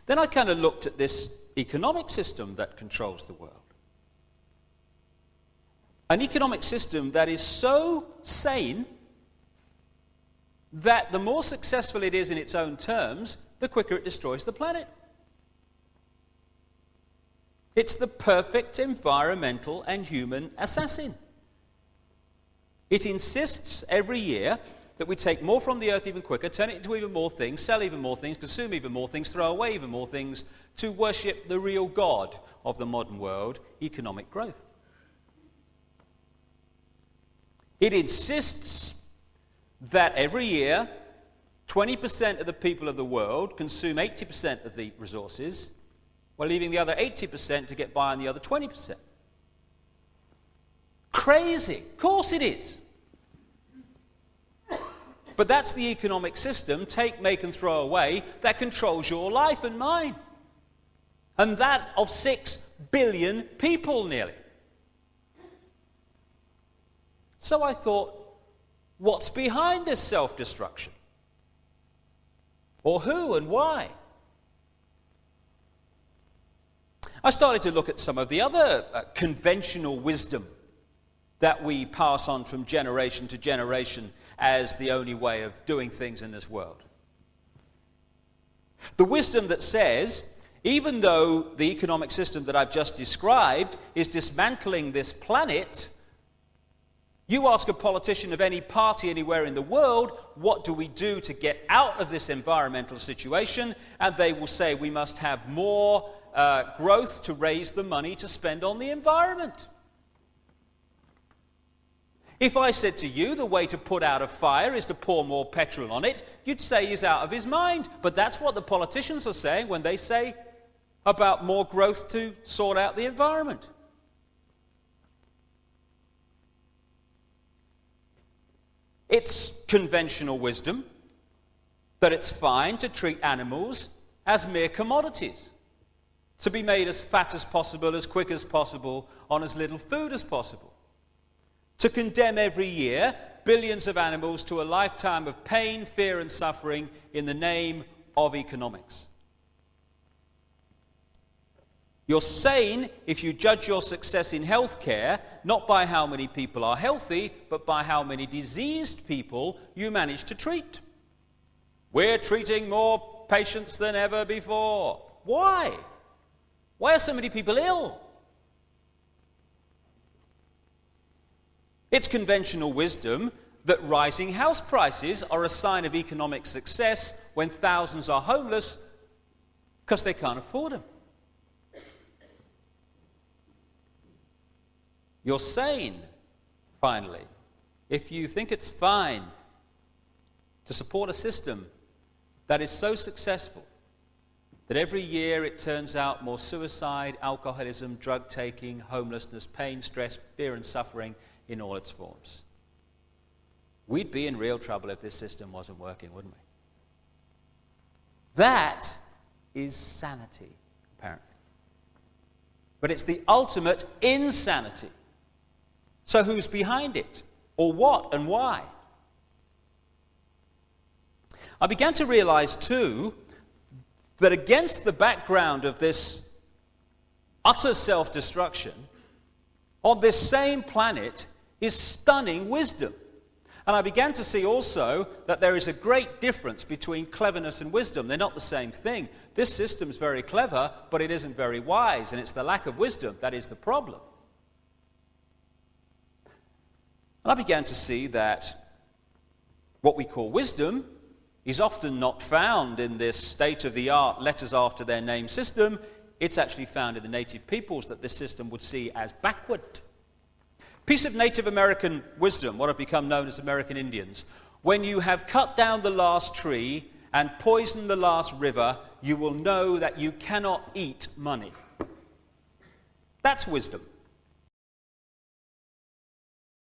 Then I kind of looked at this economic system that controls the world. An economic system that is so sane that the more successful it is in its own terms, the quicker it destroys the planet. It's the perfect environmental and human assassin. It insists every year that we take more from the earth even quicker, turn it into even more things, sell even more things, consume even more things, throw away even more things, to worship the real God of the modern world, economic growth. It insists that every year 20% of the people of the world consume 80% of the resources, while leaving the other 80% to get by on the other 20%. Crazy. Of course it is. But that's the economic system, take, make and throw away, that controls your life and mine. And that of 6 billion people nearly. So I thought, what's behind this self-destruction? Or who and why? I started to look at some of the other conventional wisdom that we pass on from generation to generation as the only way of doing things in this world. The wisdom that says, even though the economic system that I've just described is dismantling this planet, you ask a politician of any party anywhere in the world, what do we do to get out of this environmental situation? And they will say we must have more growth to raise the money to spend on the environment. If I said to you the way to put out a fire is to pour more petrol on it, you'd say he's out of his mind. But that's what the politicians are saying when they say about more growth to sort out the environment. It's conventional wisdom that it's fine to treat animals as mere commodities, to be made as fat as possible, as quick as possible, on as little food as possible. To condemn every year billions of animals to a lifetime of pain, fear and suffering in the name of economics. You're sane if you judge your success in healthcare not by how many people are healthy, but by how many diseased people you manage to treat. We're treating more patients than ever before. Why? Why are so many people ill? It's conventional wisdom that rising house prices are a sign of economic success when thousands are homeless because they can't afford them. You're sane, finally, if you think it's fine to support a system that is so successful that every year it turns out more suicide, alcoholism, drug taking, homelessness, pain, stress, fear and suffering in all its forms. We'd be in real trouble if this system wasn't working, wouldn't we? That is sanity, apparently. But it's the ultimate insanity. So who's behind it? Or what and why? I began to realize, too, that against the background of this utter self-destruction, on this same planet is stunning wisdom. And I began to see also that there is a great difference between cleverness and wisdom. They're not the same thing. This system is very clever, but it isn't very wise, and it's the lack of wisdom that is the problem. And I began to see that what we call wisdom is often not found in this state-of-the-art letters after their name system. It's actually found in the native peoples that this system would see as backward. Piece of Native American wisdom, what have become known as American Indians. When you have cut down the last tree and poisoned the last river, you will know that you cannot eat money. That's wisdom.